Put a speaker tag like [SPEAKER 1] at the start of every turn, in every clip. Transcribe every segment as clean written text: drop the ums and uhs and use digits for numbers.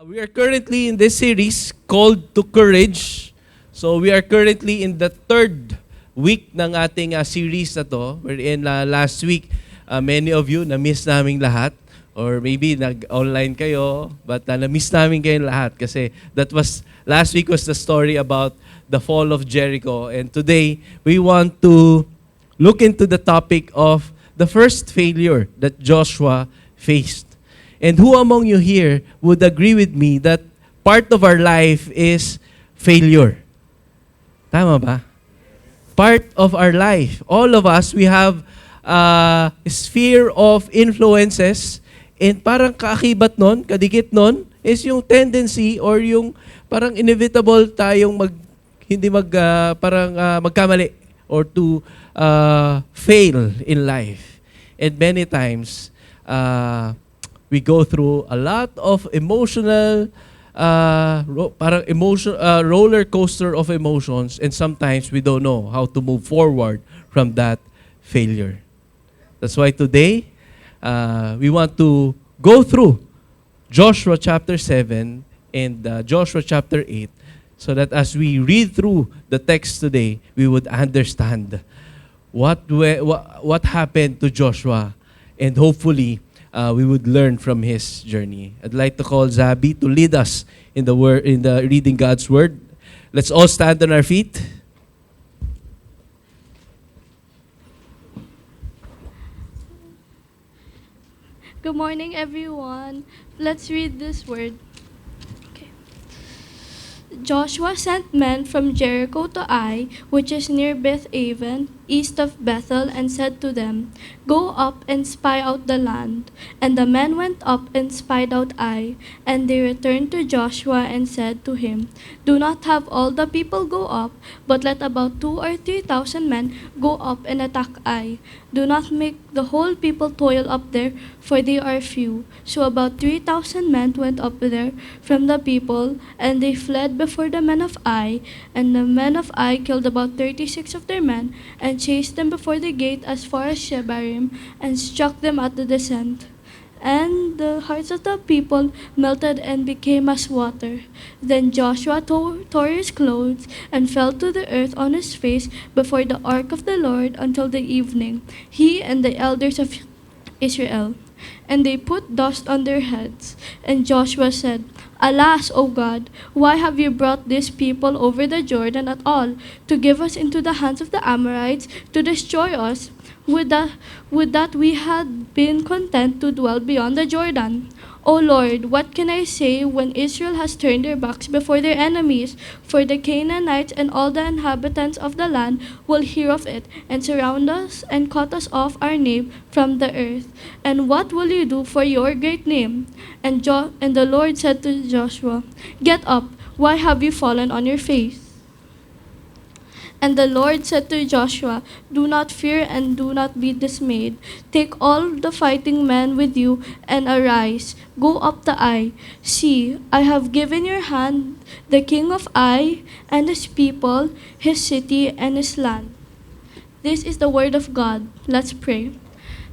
[SPEAKER 1] We are currently in this series called To Courage. So we are currently in the third week ng ating series na to. Wherein last week, many of you na-miss namin lahat. Or maybe nag-online kayo, but na-miss namin kayo lahat. Kasi last week was the story about the fall of Jericho. And today, we want to look into the topic of the first failure that Joshua faced. And who among you here would agree with me that part of our life is failure? Tama ba? Part of our life. All of us, we have a sphere of influences, and parang kaakibat nun, kadikit nun, is yung tendency or yung parang inevitable tayong magkamali or to fail in life. And many times, we go through a lot of emotional, roller coaster of emotions, and sometimes we don't know how to move forward from that failure. That's why today, we want to go through Joshua chapter 7 and Joshua chapter 8, so that as we read through the text today, we would understand what happened to Joshua, and hopefully, we would learn from his journey. I'd like to call Zabi to lead us in the reading God's word. Let's all stand on our feet.
[SPEAKER 2] Good morning, everyone. Let's read this word. Joshua sent men from Jericho to Ai, which is near Beth-aven, east of Bethel, and said to them, "Go up and spy out the land." And the men went up and spied out Ai. And they returned to Joshua and said to him, "Do not have all the people go up, but let about 2,000 or 3,000 men go up and attack Ai. Do not make the whole people toil up there, for they are few." So about 3,000 men went up there from the people, and they fled before the men of Ai. And the men of Ai killed about 36 of their men, and chased them before the gate as far as Shebarim, and struck them at the descent. And the hearts of the people melted and became as water. Then Joshua tore his clothes and fell to the earth on his face before the ark of the Lord until the evening, he and the elders of Israel. And they put dust on their heads. And Joshua said, "Alas, O God, why have you brought this people over the Jordan at all, to give us into the hands of the Amorites to destroy us? Would that we had been content to dwell beyond the Jordan. O Lord, what can I say when Israel has turned their backs before their enemies? For the Canaanites and all the inhabitants of the land will hear of it, and surround us, and cut us off our name from the earth. And what will you do for your great name?" And the Lord said to Joshua, "Get up, why have you fallen on your face?" And the Lord said to Joshua, "Do not fear and do not be dismayed. Take all the fighting men with you and arise. Go up to Ai. See, I have given your hand the king of Ai and his people, his city, and his land." This is the word of God. Let's pray.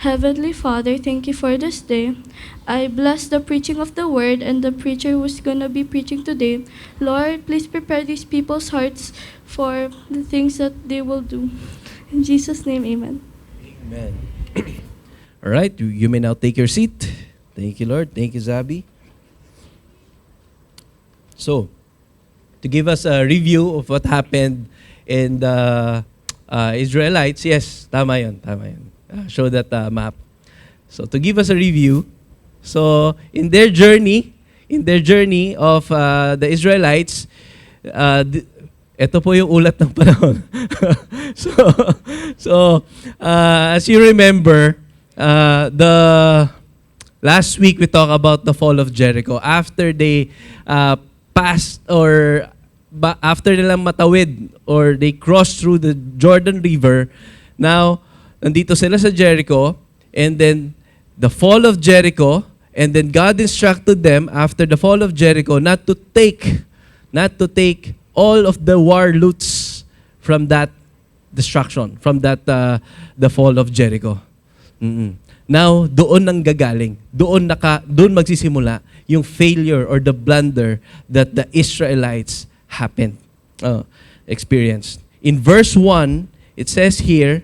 [SPEAKER 2] Heavenly Father, thank you for this day. I bless the preaching of the word and the preacher who's going to be preaching today. Lord, please prepare these people's hearts for the things that they will do. In Jesus' name, amen.
[SPEAKER 1] Amen. All right, you may now take your seat. Thank you, Lord. Thank you, Zabi. So, to give us a review of what happened in the Israelites, yes, tama yun. Show that map. So, to give us a review, so in their journey of the Israelites, ito po yung ulat ng panahon. so as you remember, the last week we talked about the fall of Jericho. After they passed after nilang matawid or they crossed through the Jordan River, now nandito sila sa Jericho, and then the fall of Jericho, and then God instructed them after the fall of Jericho not to take all of the war loots from that destruction, from that the fall of Jericho. Now, doon nang gagaling. Doon magsisimula yung failure or the blunder that the Israelites experienced. In verse 1, it says here,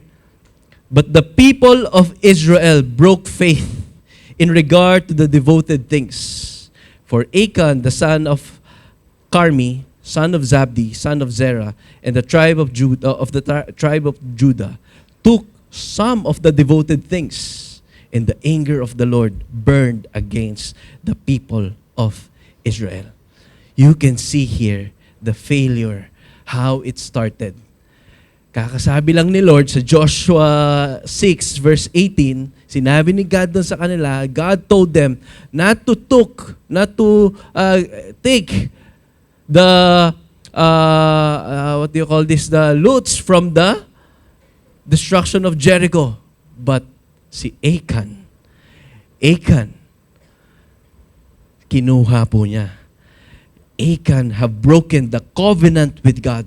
[SPEAKER 1] "But the people of Israel broke faith in regard to the devoted things. For Achan, the son of Carmi, son of Zabdi, son of Zerah, and the tribe of Judah, took some of the devoted things, and the anger of the Lord burned against the people of Israel." You can see here the failure, how it started. Kakasabi lang ni Lord sa Joshua 6 verse 18, sinabi ni God doon sa kanila, God told them not to take the the loots from the destruction of Jericho, but si Achan, kinuha po niya. Achan have broken the covenant with God.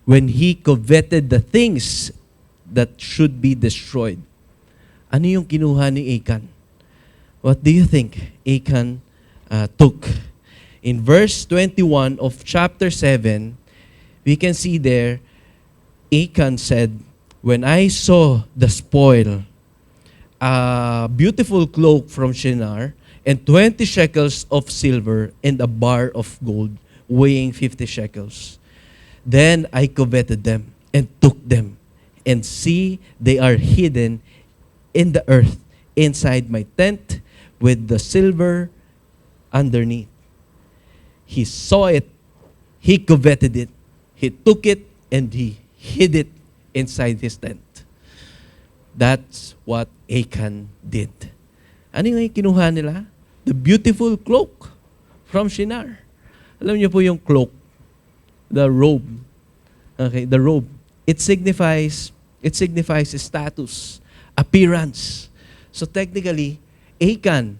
[SPEAKER 1] When he coveted the things that should be destroyed. Ano yung kinuha ni Achan? What do you think Achan took? In verse 21 of chapter 7, we can see there, Achan said, "When I saw the spoil, a beautiful cloak from Shinar, and 20 shekels of silver, and a bar of gold weighing 50 shekels. Then I coveted them, and took them, and see, they are hidden in the earth, inside my tent, with the silver underneath." He saw it, he coveted it, he took it, and he hid it inside his tent. That's what Achan did. Ano yung kinuha nila? The beautiful cloak from Shinar. Alam niyo po yung cloak, the robe. Okay, the robe. It signifies status, appearance. So technically, Achan,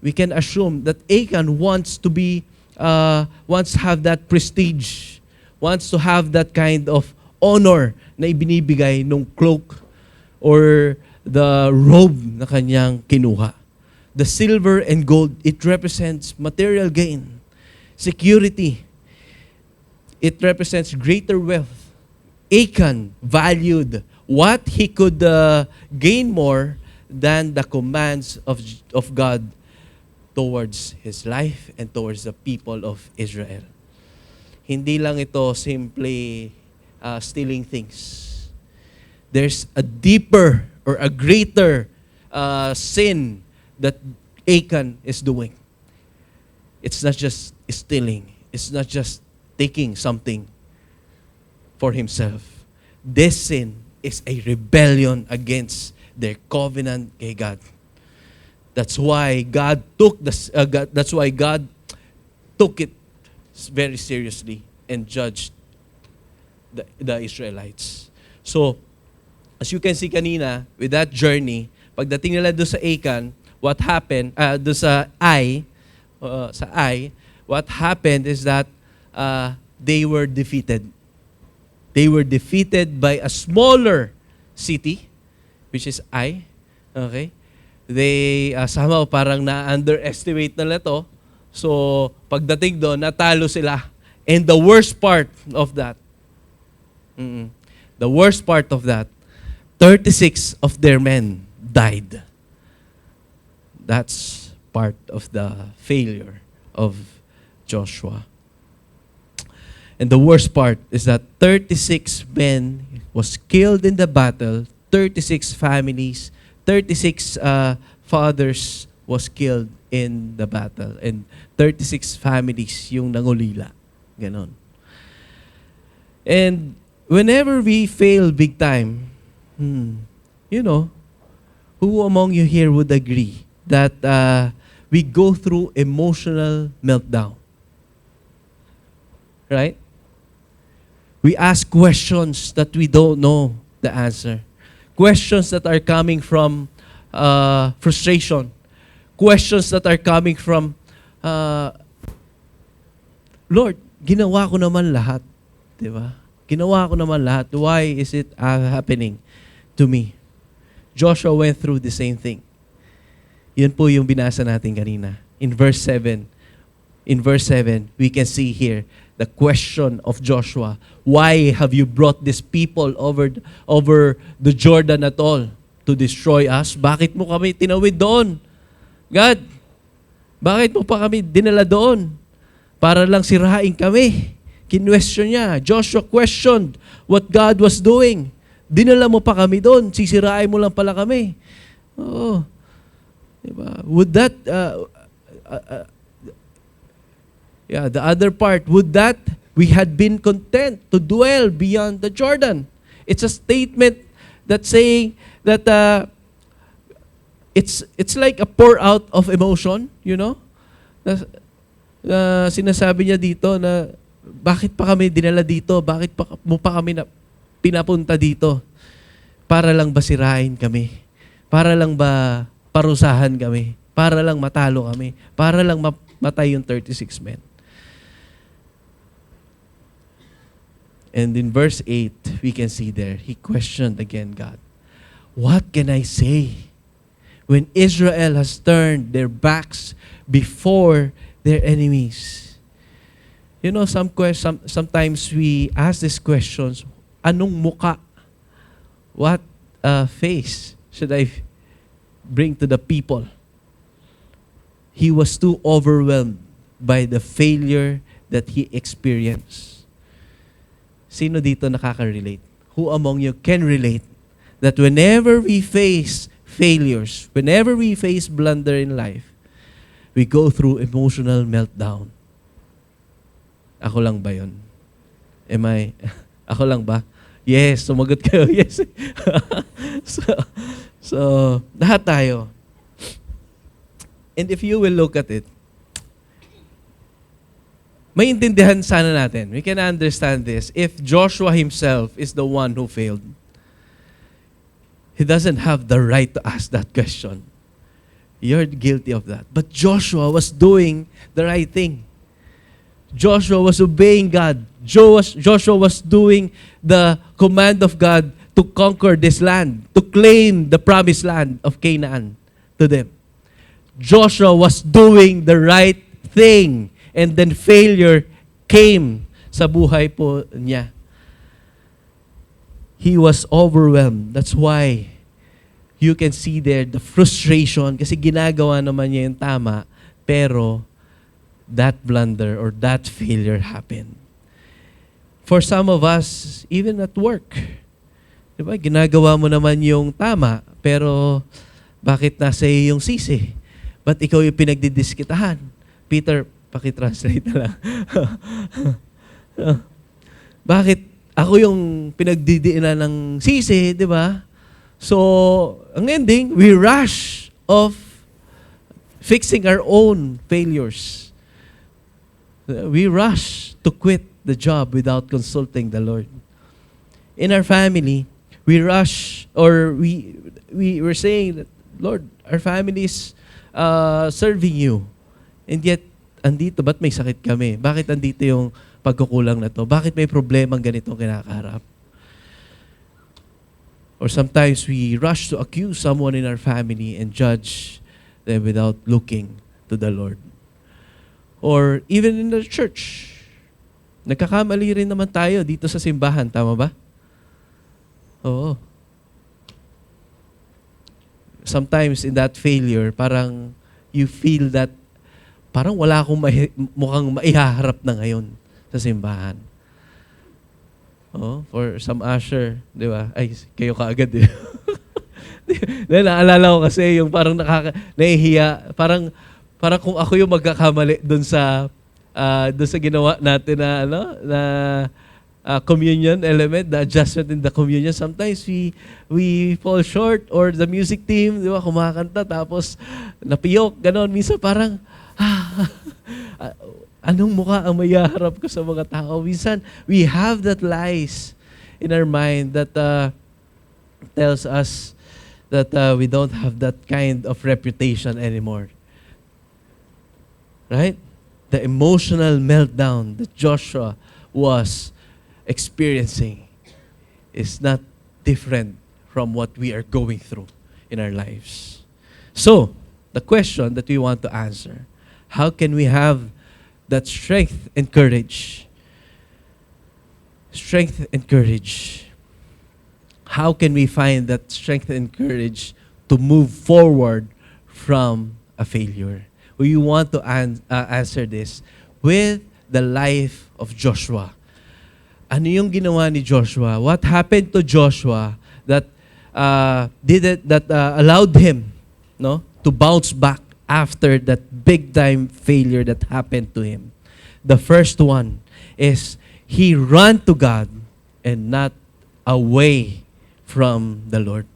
[SPEAKER 1] we can assume that Achan wants to have that prestige, wants to have that kind of honor na ibinibigay nung cloak or the robe na kanyang kinuha. The silver and gold, it represents material gain, security. It represents greater wealth. Achan valued what he could gain more than the commands of God towards his life and towards the people of Israel. Hindi lang ito simply stealing things. There's a deeper or a greater sin that Achan is doing. It's not just stealing. It's not just taking something for himself. This sin is a rebellion against their covenant kay God. That's why God took it very seriously and judged the Israelites. So, as you can see kanina, with that journey, pagdating nila doon sa Achan, what happened, doon sa what happened is that they were defeated. They were defeated by a smaller city, which is Ai. Okay? They somehow parang na-underestimate nila to. So, pagdating doon, natalo sila. And the worst part of that, 36 of their men died. That's part of the failure of Joshua. And the worst part is that 36 men was killed in the battle, 36 families, 36 fathers was killed in the battle, and 36 families yung nangulila. Ganon. And whenever we fail big time, who among you here would agree that we go through emotional meltdown? Right? We ask questions that we don't know the answer. Questions that are coming from frustration. Questions that are coming from, Lord, ginawa ko naman lahat. Diba? Ginawa ko naman lahat. Why is it happening to me? Joshua went through the same thing. Yun po yung binasa natin kanina. In verse 7, we can see here the question of Joshua. Why have you brought these people over the Jordan at all to destroy us? Bakit mo kami tinawid doon? God, bakit mo pa kami dinala doon? Para lang sirain kami. Kinwestiyon niya. Joshua questioned what God was doing. Dinala mo pa kami doon. Sisirain mo lang pala kami. Oo. Diba? Would that, the other part, would that we had been content to dwell beyond the Jordan? It's a statement that's saying that it's like a pour out of emotion, you know? Sinasabi niya dito na bakit pa kami dinala dito? Bakit mo pa kami pinapunta dito? Para lang ba sirain kami? Para lang ba parusahan kami? Para lang matalo kami? Para lang matay yung 36 men? And in verse 8, we can see there, he questioned again God. What can I say when Israel has turned their backs before their enemies? You know, sometimes we ask these questions, anong muka? What face should I bring to the people? He was too overwhelmed by the failure that he experienced. Sino dito nakaka-relate? Who among you can relate that whenever we face failures, whenever we face blunder in life, we go through emotional meltdown? Ako lang ba yun? Ako lang ba? Yes, sumagot kayo. Yes. so, lahat tayo. And if you will look at it, maintindihan sana natin. We can understand this. If Joshua himself is the one who failed, he doesn't have the right to ask that question. You're guilty of that. But Joshua was doing the right thing. Joshua was obeying God. Joshua was doing the command of God to conquer this land, to claim the promised land of Canaan to them. Joshua was doing the right thing, and then failure came sa buhay po niya. He was overwhelmed. That's why you can see there the frustration kasi ginagawa naman niya yung tama, pero that blunder or that failure happened. For some of us, even at work, diba, ginagawa mo naman yung tama, pero bakit nasa iyo yung sisi? Ba't ikaw yung pinagdidiskitahan? Peter, pakitranslate na lang. Bakit ako yung pinagdidiinan ng sisi, di ba? So, ang ending, we rush of fixing our own failures. We rush to quit the job without consulting the Lord. In our family, we rush, or we're saying that, Lord, our family is serving you. And yet, andito, ba't may sakit kami? Bakit andito yung pagkukulang na to? Bakit may problemang ganitong kinakaharap? Or sometimes we rush to accuse someone in our family and judge them without looking to the Lord. Or even in the church. Nagkakamali rin naman tayo dito sa simbahan. Tama ba? Oo. Sometimes in that failure, parang you feel that parang wala akong mukhang maihaharap na ngayon sa simbahan. Oh, for some usher, di ba? Ay, kayo kaagad eh. Naalala ko kasi yung parang nahihiya, parang kung ako yung magkakamali doon sa ginawa natin na communion element, the adjustment in the communion. Sometimes we fall short, or the music team, di ba, kumakanta tapos napiyok, ganon. Minsan parang anong mukha ang mayaharap ko sa mga tao? Minsan we have that lies in our mind that tells us that we don't have that kind of reputation anymore. Right? The emotional meltdown that Joshua was experiencing is not different from what we are going through. in our lives. So, the question that we want to answer, how can we have that strength and courage? Strength and courage. How can we find that strength and courage to move forward from a failure? We want to answer this with the life of Joshua. Ano yung ginawa ni Joshua? What happened to Joshua that allowed him, to bounce back after that big time failure that happened to him? The first one is he ran to God and not away from the Lord.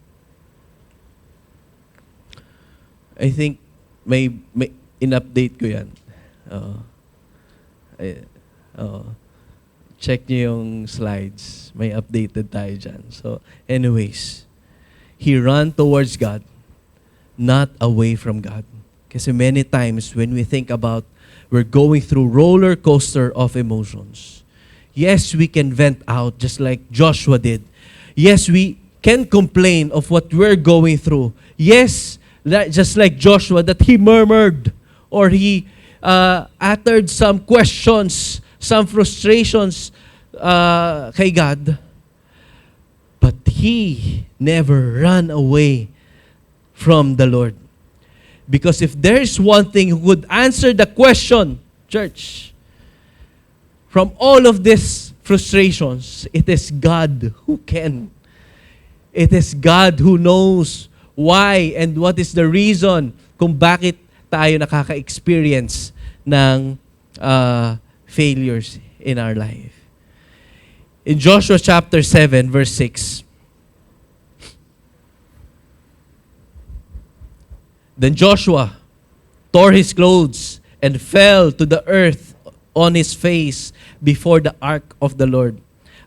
[SPEAKER 1] I think may in-update ko yan. Check niyo yung slides. May updated tayo dyan. So, anyways, he ran towards God, not away from God. Kasi many times when we think about we're going through roller coaster of emotions, yes, we can vent out just like Joshua did. Yes, we can complain of what we're going through. Yes, just like Joshua, that he murmured or he uttered some questions, some frustrations kay God. But he never ran away from the Lord. Because if there's one thing who would answer the question, church, from all of these frustrations, it is God who can. It is God who knows why and what is the reason kung bakit tayo nakaka-experience ng failures in our life. In Joshua chapter 7, verse 6, then Joshua tore his clothes and fell to the earth on his face before the ark of the Lord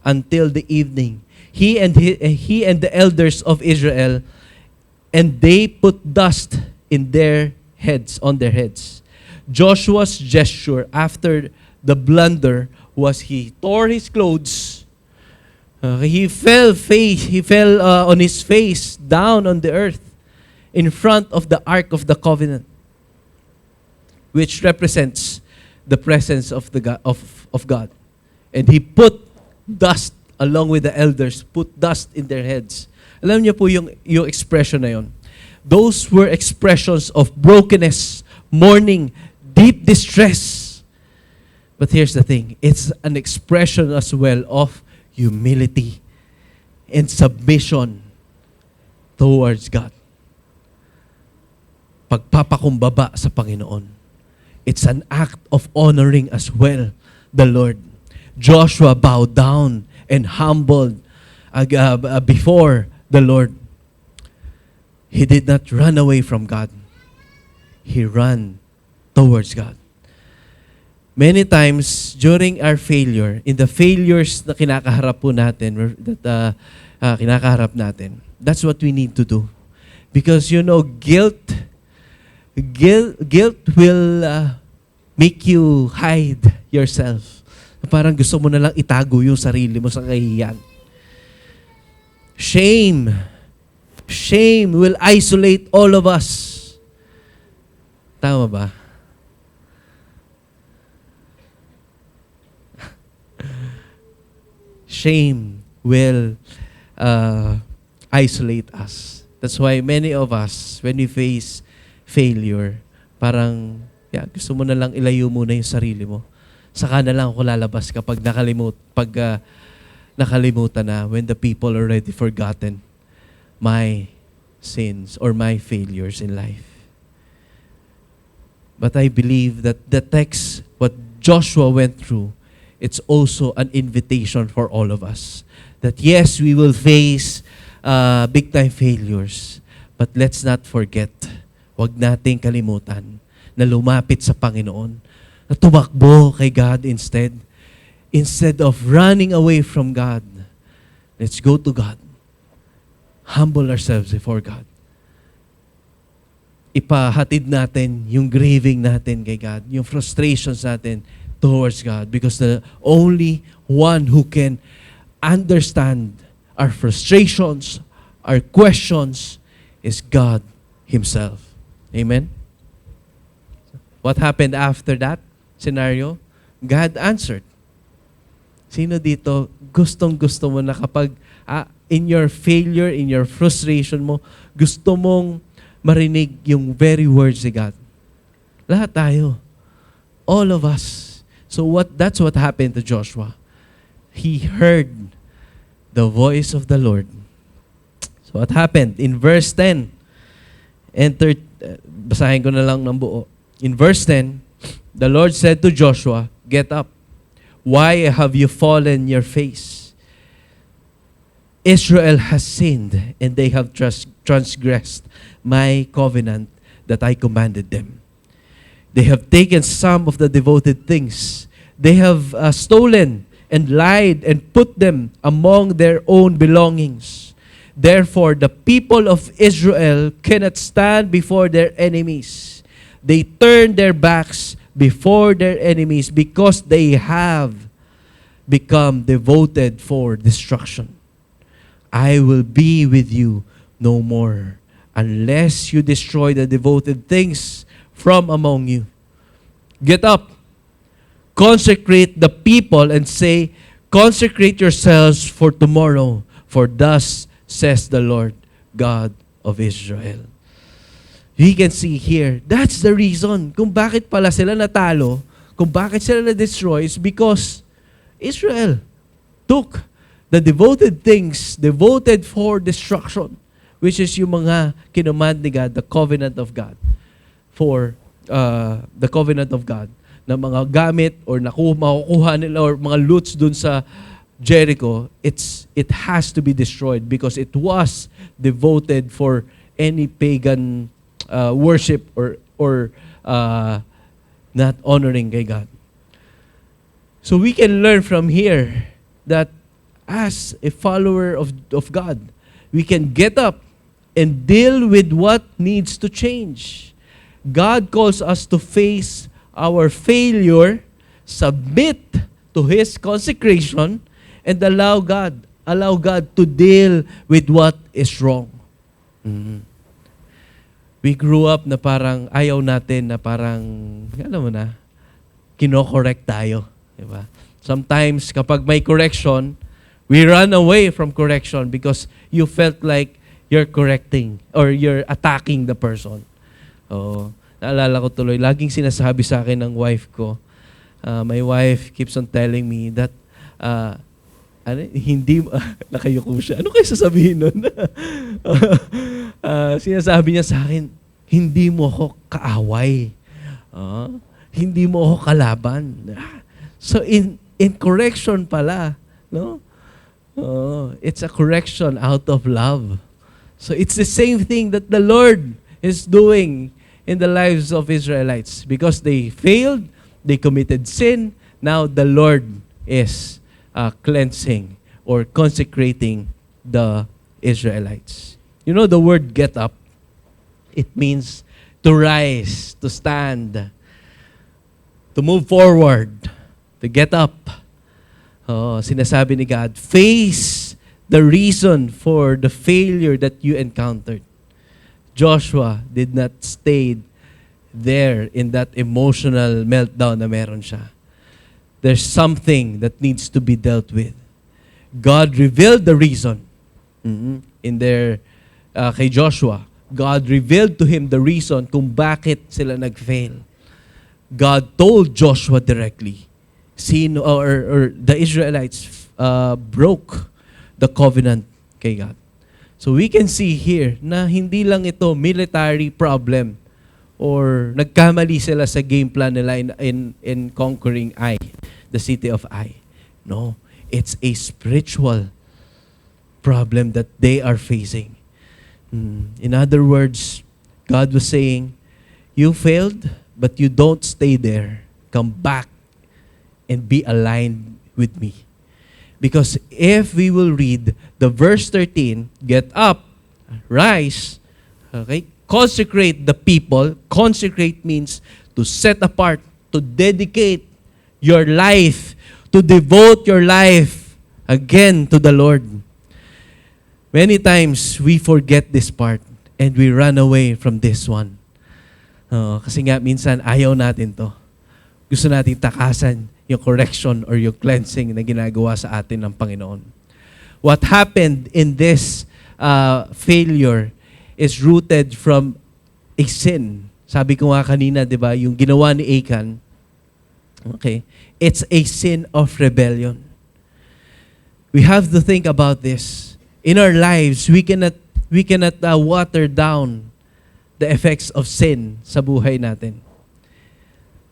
[SPEAKER 1] until the evening. He and the elders of Israel, and they put dust in their heads, on their heads. Joshua's gesture after the blunder was he tore his clothes. He fell on his face down on the earth in front of the Ark of the Covenant, which represents the presence of God. And he put dust along with the elders, put dust in their heads. Alam niyo po yung expression na yon. Those were expressions of brokenness, mourning, deep distress. But here's the thing, it's an expression as well of humility and submission towards God. Pagpapakumbaba sa Panginoon. It's an act of honoring as well the Lord. Joshua bowed down and humbled before the Lord. He did not run away from God. He ran towards God. Many times during our failure, in the failures na kinakaharap po natin, kinakaharap natin, that's what we need to do. Because guilt will make you hide yourself. Parang gusto mo na lang itago yung sarili mo sa kahihiyan. Shame will isolate all of us. Tama ba? Shame will isolate us. That's why many of us, when we face failure, parang, gusto mo na lang ilayo muna yung sarili mo. Saka na lang ako lalabas kapag nakalimutan na, when the people already forgotten my sins or my failures in life. But I believe that the text, what Joshua went through, it's also an invitation for all of us. That yes, we will face big-time failures, but let's not forget, wag nating kalimutan na lumapit sa Panginoon, na tumakbo kay God instead. Instead of running away from God, let's go to God. Humble ourselves before God. Ipahatid natin yung grieving natin kay God, yung frustrations natin towards God, because the only one who can understand our frustrations, our questions, is God Himself. Amen? What happened after that scenario? God answered. Sino dito gustong-gusto mo na kapag in your failure, in your frustration mo, gusto mong marinig yung very words ni God? Lahat tayo. All of us. So that's what happened to Joshua. He heard the voice of the Lord. So what happened? In verse 10, basahin ko na lang ng buo. In verse 10, the Lord said to Joshua, "Get up. Why have you fallen your face? Israel has sinned, and they have transgressed my covenant that I commanded them. They have taken some of the devoted things. They have stolen and lied and put them among their own belongings. Therefore, the people of Israel cannot stand before their enemies. They turn their backs before their enemies because they have become devoted for destruction. I will be with you no more unless you destroy the devoted things from among you. Get up, consecrate the people and say, consecrate yourselves for tomorrow, for thus says the Lord God of Israel." We can see here, that's the reason kung bakit pala sila natalo, kung bakit sila na-destroy, is because Israel took the devoted things, devoted for destruction, which is yung mga kinumand ni God, the covenant of God, for the covenant of God, na mga gamit or makukuha nila or mga loots dun sa Jericho, it has to be destroyed because it was devoted for any pagan worship or not honoring kay God. So we can learn from here that as a follower of God, we can get up and deal with what needs to change. God calls us to face our failure, submit to His consecration, and allow God to deal with what is wrong. Mm-hmm. We grew up na parang ayaw natin na parang, alam mo na, kino-correct tayo. Diba? Sometimes, kapag may correction, we run away from correction because you felt like you're correcting or you're attacking the person. Oh, naalala ko tuloy, laging sinasabi sa akin ng wife ko, my wife keeps on telling me that, hindi, nakayuko siya. Ano kayo sasabihin nun? Sinasabi niya sa akin, hindi mo ako kaaway. Hindi mo ako kalaban. So in correction pala, no? It's a correction out of love. So it's the same thing that the Lord is doing in the lives of Israelites. Because they failed, they committed sin, now the Lord is cleansing or consecrating the Israelites. You know the word get up? It means to rise, to stand, to move forward, to get up. Sinasabi ni God, face the reason for the failure that you encountered. Joshua did not stay there in that emotional meltdown na meron siya. There's something that needs to be dealt with. God revealed the reason in their kay Joshua. God revealed to him the reason kung bakit sila nag-fail. God told Joshua directly. Or the Israelites broke the covenant kay God. So we can see here na hindi lang ito military problem or nagkamali sila sa game plan nila in conquering Ai, the city of Ai. No, it's a spiritual problem that they are facing. In other words, God was saying, you failed, but you don't stay there. Come back and be aligned with me. Because if we will read the verse 13, get up, rise, okay, consecrate the people. Consecrate means to set apart, to dedicate your life, to devote your life again to the Lord. Many times we forget this part And we run away from this one. Kasi nga minsan ayaw natin to. Gusto natin takasan yung correction or yung cleansing na ginagawa sa atin ng Panginoon. What happened in this failure is rooted from a sin. Sabi ko nga kanina, di ba, yung ginawa ni Achan, okay, it's a sin of rebellion. We have to think about this. In our lives, we cannot water down the effects of sin sa buhay natin.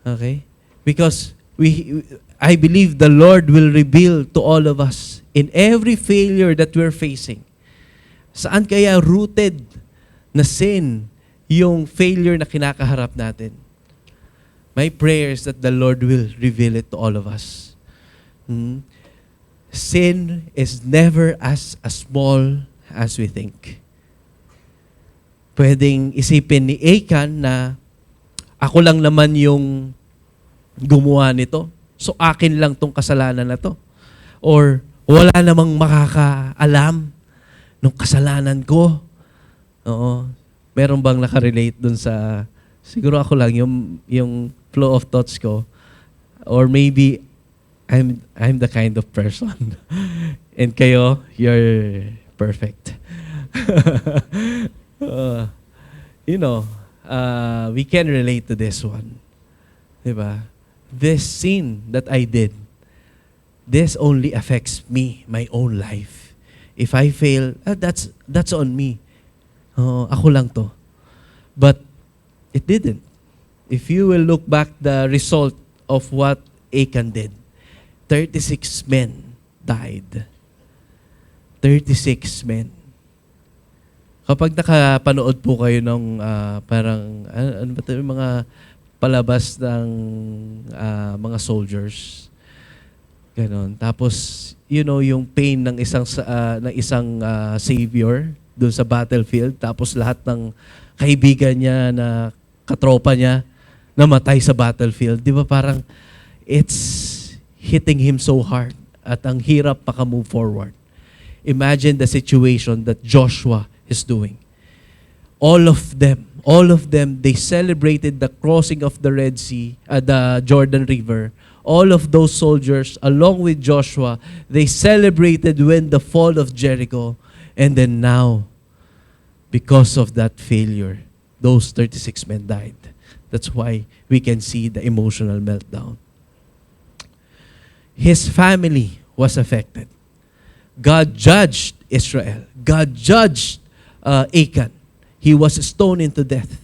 [SPEAKER 1] Okay? Because I believe the Lord will reveal to all of us in every failure that we're facing. Saan kaya rooted na sin yung failure na kinakaharap natin? My prayer is that the Lord will reveal it to all of us. Sin is never as small as we think. Pwedeng isipin ni Achan na ako lang naman yung gumawa nito. So akin lang tong kasalanan na to. Or wala namang makakaalam nung kasalanan ko. Oo. Meron bang nakarelate dun sa, siguro ako lang, yung flow of thoughts ko. Or maybe I'm the kind of person. And kayo, you're perfect. We can relate to this one. Diba? This sin that I did, this only affects me, my own life. If I fail, that's on me. Ako lang to. But it didn't. If you will look back the result of what Achan did, 36 men died. 36 men. Kapag nakapanood po kayo ng parang, ano ba ito, yung mga palabas ng mga soldiers. Ganon. Tapos, yung pain ng isang savior doon sa battlefield. Tapos lahat ng kaibigan niya na katropa niya namatay sa battlefield. Di ba parang it's hitting him so hard at ang hirap maka-move forward. Imagine the situation that Joshua is doing. All of them, they celebrated the crossing of the Red Sea, the Jordan River. All of those soldiers, along with Joshua, they celebrated when the fall of Jericho. And then now, because of that failure, those 36 men died. That's why we can see the emotional meltdown. His family was affected. God judged Israel. God judged Achan. He was stoned into death.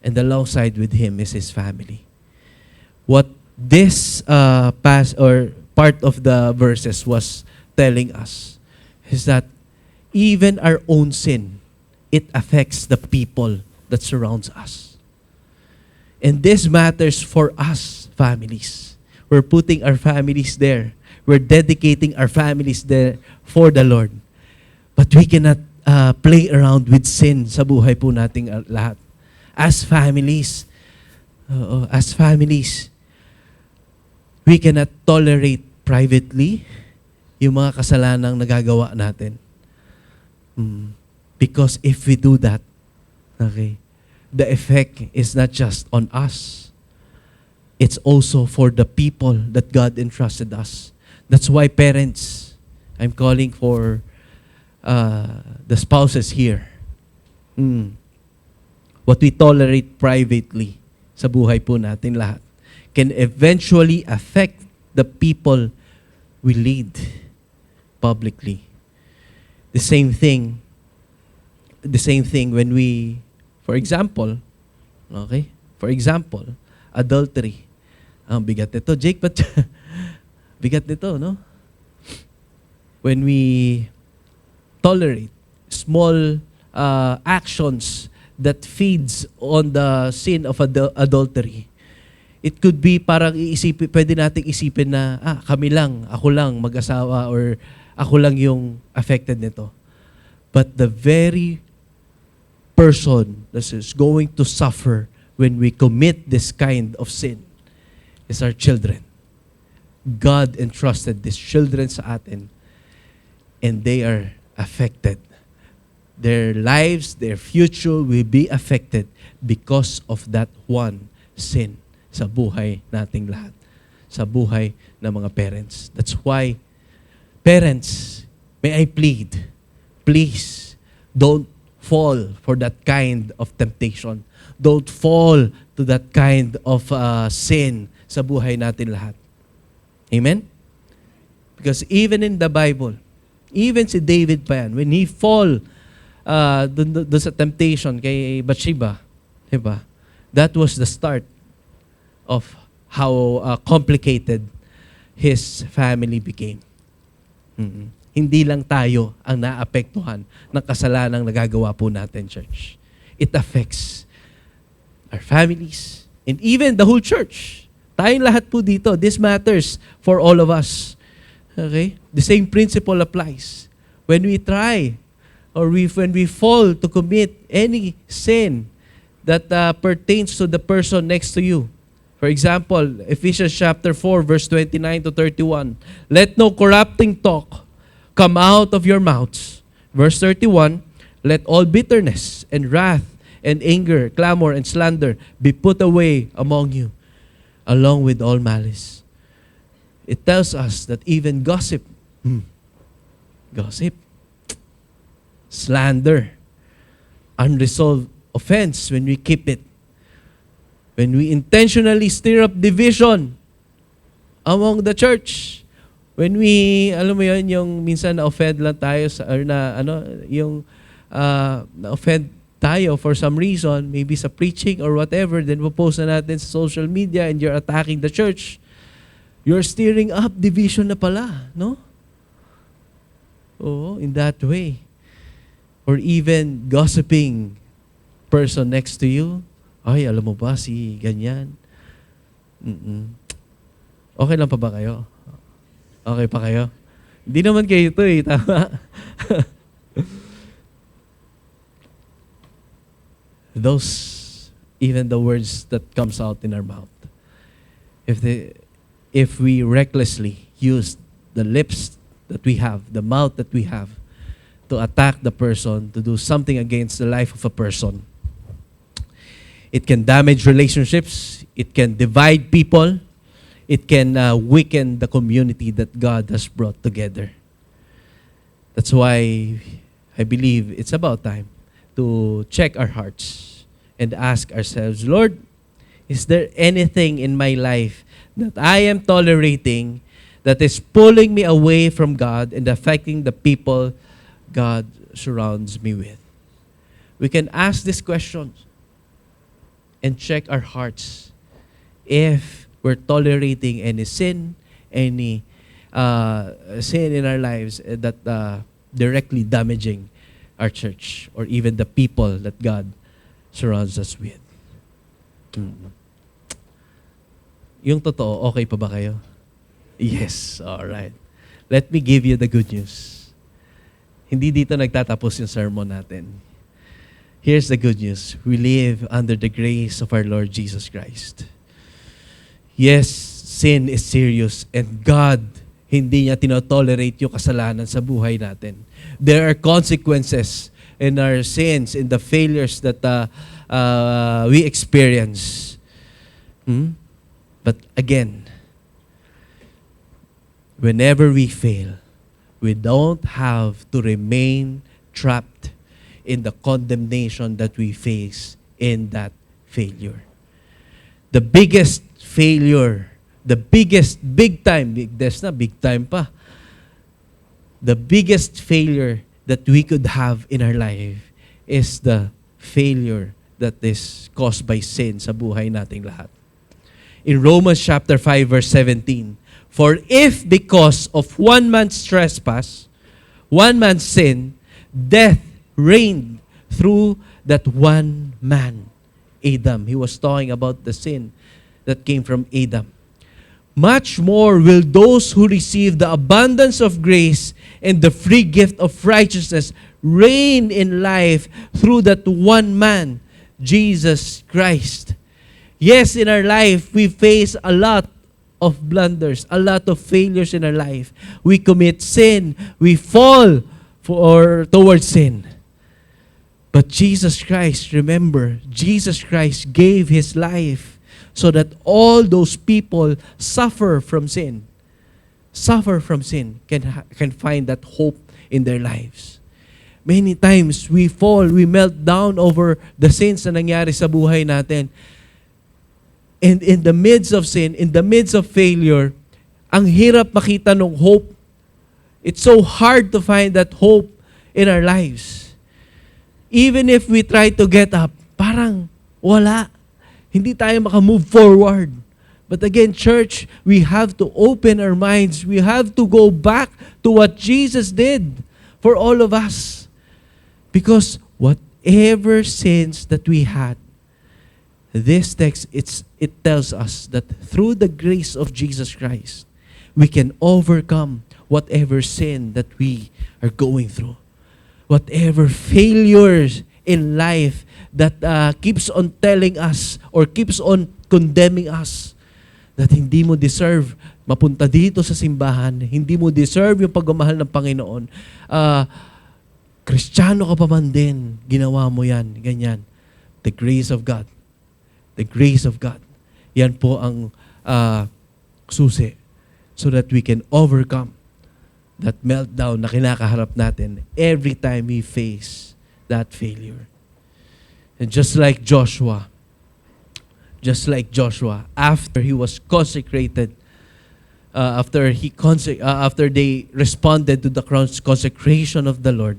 [SPEAKER 1] And alongside with him is his family. What this part of the verses was telling us is that even our own sin, it affects the people that surrounds us. And this matters for us, families. We're putting our families there. We're dedicating our families there for the Lord. But we cannot play around with sin sa buhay po nating lahat. As families, we cannot tolerate privately yung mga kasalanang nagagawa natin. Because if we do that, okay, the effect is not just on us. It's also for the people that God entrusted us. That's why parents, I'm calling for the spouses here. What we tolerate privately sa buhay po natin lahat can eventually affect the people we lead publicly. The same thing when we, for example, adultery. Ang bigat nito, Jake, but bigat nito, no? When we tolerate small actions that feeds on the sin of adultery, it could be parang pwede nating isipin na, kami lang, ako lang mag-asawa, or ako lang yung affected nito. But the very person that is going to suffer when we commit this kind of sin is our children. God entrusted these children sa atin, and they are affected their lives, their future will be affected because of that one sin sa buhay nating lahat, sa buhay ng mga parents. That's why, parents, may I plead, please, don't fall for that kind of temptation. Don't fall to that kind of sin sa buhay natin lahat. Amen? Because even in the Bible, even si David pa yan, when he fall dun sa temptation kay Bathsheba, diba? That was the start of how complicated his family became. Hindi lang tayo ang naapektuhan ng kasalanang nagagawa po natin, church. It affects our families and even the whole church. Tayong lahat po dito. This matters for all of us. Okay? The same principle applies. When we try or when we fall to commit any sin that pertains to the person next to you. For example, Ephesians chapter 4, verse 29 to 31. Let no corrupting talk come out of your mouths. Verse 31, let all bitterness and wrath and anger, clamor and slander be put away among you, along with all malice. It tells us that even gossip, slander, unresolved offense, when we keep it, when we intentionally stir up division among the church, when we, alam mo yun, yung minsan na-offend lang tayo or na-offend tayo for some reason, maybe sa preaching or whatever, then post na natin sa social media and you're attacking the church. You're stirring up division na pala, no? Oo, in that way. Or even gossiping person next to you. Ay, alam mo ba si ganyan? Okay lang pa ba kayo? Okay pa kayo? Hindi naman kayo ito eh, tama? Even the words that comes out in our mouth. If we recklessly use the lips that we have, the mouth that we have, to attack the person, to do something against the life of a person, it can damage relationships, it can divide people, it can weaken the community that God has brought together. That's why I believe it's about time to check our hearts and ask ourselves, Lord, is there anything in my life that I am tolerating that is pulling me away from God and affecting the people God surrounds me with? We can ask these questions and check our hearts if we're tolerating any sin, any sin in our lives that directly damaging our church or even the people that God surrounds us with. Yung totoo, okay pa ba kayo? Yes, all right. Let me give you the good news. Hindi dito nagtatapos yung sermon natin. Here's the good news. We live under the grace of our Lord Jesus Christ. Yes, sin is serious and God, hindi niya tinotolerate yung kasalanan sa buhay natin. There are consequences in our sins, in the failures that we experience. But again, whenever we fail, we don't have to remain trapped in the condemnation that we face in that failure. The biggest failure, the biggest big time, there's not big time pa, the biggest failure that we could have in our life is the failure that is caused by sin sa buhay nating lahat. In Romans chapter 5 verse 17, for if because of one man's trespass, one man's sin, death reigned through that one man, Adam. He was talking about the sin that came from Adam. Much more will those who receive the abundance of grace and the free gift of righteousness reign in life through that one man, Jesus Christ. Yes, in our life, we face a lot of blunders, a lot of failures in our life. We commit sin. We fall towards sin. But Jesus Christ, remember, Jesus Christ gave His life so that all those people suffer from sin, can find that hope in their lives. Many times we fall, we melt down over the sins na nangyari sa buhay natin. And in the midst of sin, in the midst of failure, ang hirap makita ng hope. It's so hard to find that hope in our lives. Even if we try to get up, parang wala. Hindi tayo makamove forward. But again, church, we have to open our minds. We have to go back to what Jesus did for all of us. Because whatever sins that we had, this text, it tells us that through the grace of Jesus Christ, we can overcome whatever sin that we are going through. Whatever failures in life that keeps on telling us or keeps on condemning us that hindi mo deserve mapunta dito sa simbahan, hindi mo deserve yung pagmamahal ng Panginoon. Kristiyano ka pa man din, ginawa mo yan, ganyan. The grace of God. The grace of God. Yan po ang susi so that we can overcome that meltdown na kinakaharap natin every time we face that failure. And just like Joshua, after he was consecrated, after they responded to the consecration of the Lord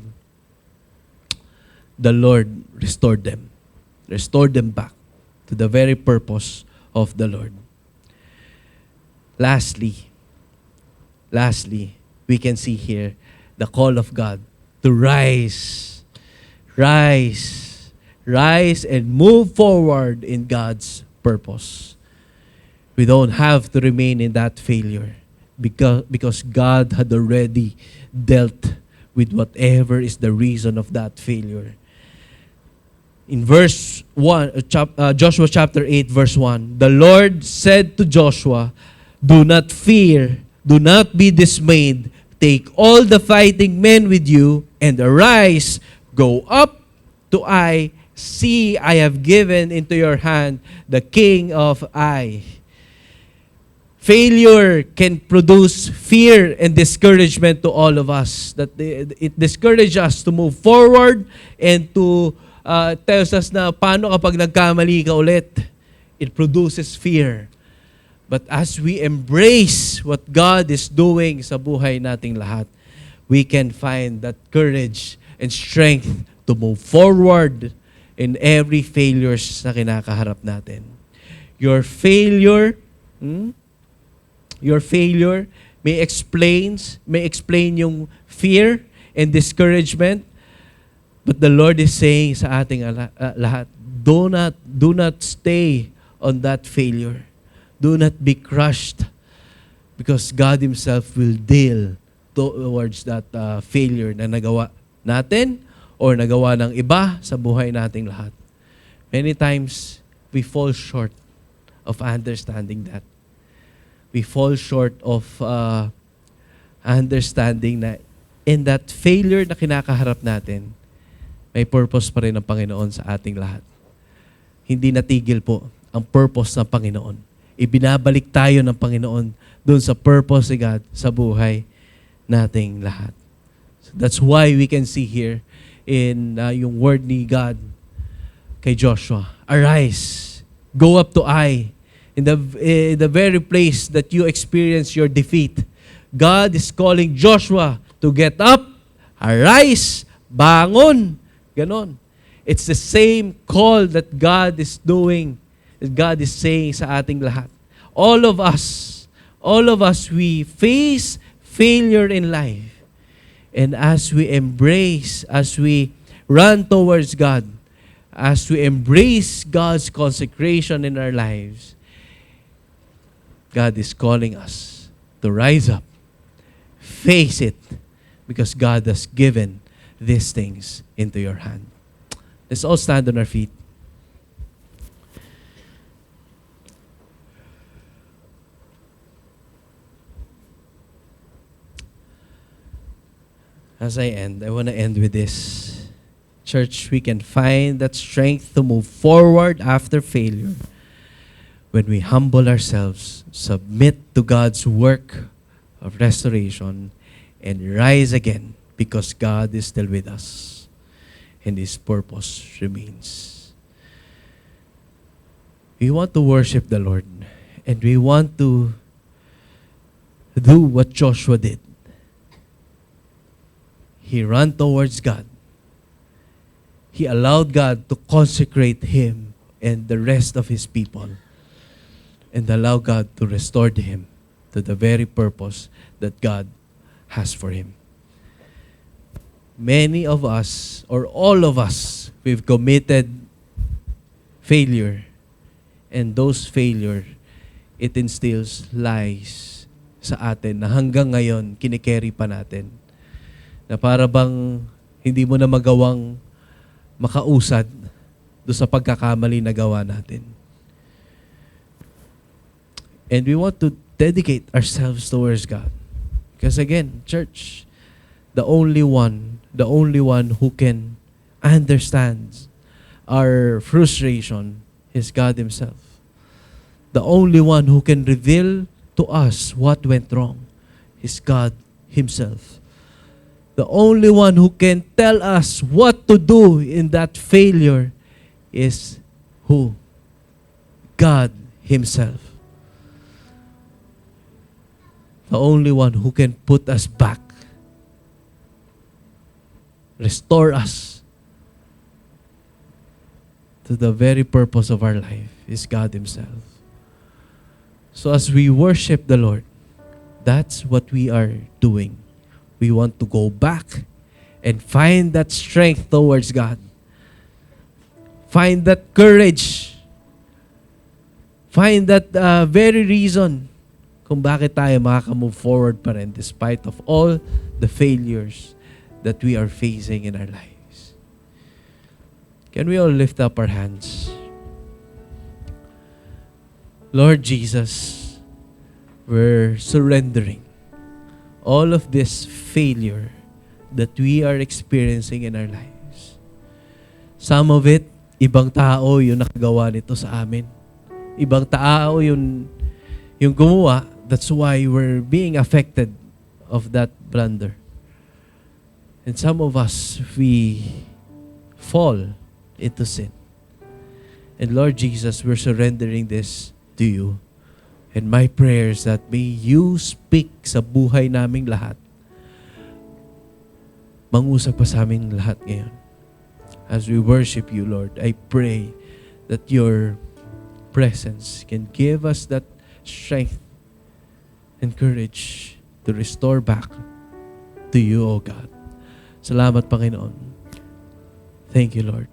[SPEAKER 1] restored them back to the very purpose of the Lord. Lastly, we can see here the call of God to rise and move forward in God's purpose. We don't have to remain in that failure because God had already dealt with whatever is the reason of that failure. In verse 1, Joshua chapter 8, verse 1, the Lord said to Joshua, "Do not fear, do not be dismayed. Take all the fighting men with you and arise, go up to Ai. See, I have given into your hand the king of Ai." Failure can produce fear and discouragement to all of us. That it discourages us to move forward and to tells us na paano kapag nagkamali ka ulit. It produces fear. But as we embrace what God is doing sa buhay nating lahat, we can find that courage and strength to move forward in every failures na kinakaharap natin. Your failure may explain yung fear and discouragement. But the Lord is saying sa ating lahat, do not stay on that failure. Do not be crushed because God Himself will deal towards that failure na nagawa natin or nagawa ng iba sa buhay nating lahat. Many times, we fall short of understanding that. We fall short of understanding na in that failure na kinakaharap natin, may purpose pa rin ng Panginoon sa ating lahat. Hindi natigil po ang purpose ng Panginoon. Ibinabalik tayo ng Panginoon doon sa purpose ni God sa buhay nating lahat. So that's why we can see here in yung word ni God kay Joshua, arise, go up to Ai. In the very place that you experience your defeat, God is calling Joshua to get up, arise, bangon. Ganon. It's the same call that God is doing, that God is saying sa ating lahat. All of us, we face failure in life. And as we embrace, as we run towards God, as we embrace God's consecration in our lives, God is calling us to rise up, face it, because God has given these things into your hand. Let's all stand on our feet. As I end, I want to end with this. Church, we can find that strength to move forward after failure when we humble ourselves, submit to God's work of restoration, and rise again because God is still with us and His purpose remains. We want to worship the Lord, and we want to do what Joshua did. He ran towards God. He allowed God to consecrate him and the rest of his people, and allow God to restore him to the very purpose that God has for him. Many of us, or all of us, we've committed failure, and those failure, it instills lies sa atin na hanggang ngayon kinikerry pa natin. Na para bang hindi mo na magawang makausad do sa pagkakamali na gawa natin. And we want to dedicate ourselves towards God. Because again, church, the only one who can understand our frustration is God Himself. The only one who can reveal to us what went wrong is God Himself. The only one who can tell us what to do in that failure is who? God Himself. The only one who can put us back, restore us to the very purpose of our life is God Himself. So as we worship the Lord, that's what we are doing. We want to go back and find that strength towards God. Find that courage. Find that very reason kung bakit tayo makaka-move forward pa rin despite of all the failures that we are facing in our lives. Can we all lift up our hands? Lord Jesus, we're surrendering all of this failure that we are experiencing in our lives. Some of it, ibang tao yung nakagawa nito sa amin. Ibang tao yung gumawa. That's why we're being affected of that blunder. And some of us, we fall into sin. And Lord Jesus, we're surrendering this to you. And my prayer is that may you speak sa buhay naming lahat. Mangusap pa sa aming lahat ngayon. As we worship you, Lord, I pray that your presence can give us that strength and courage to restore back to you, O God. Salamat, Panginoon. Thank you, Lord.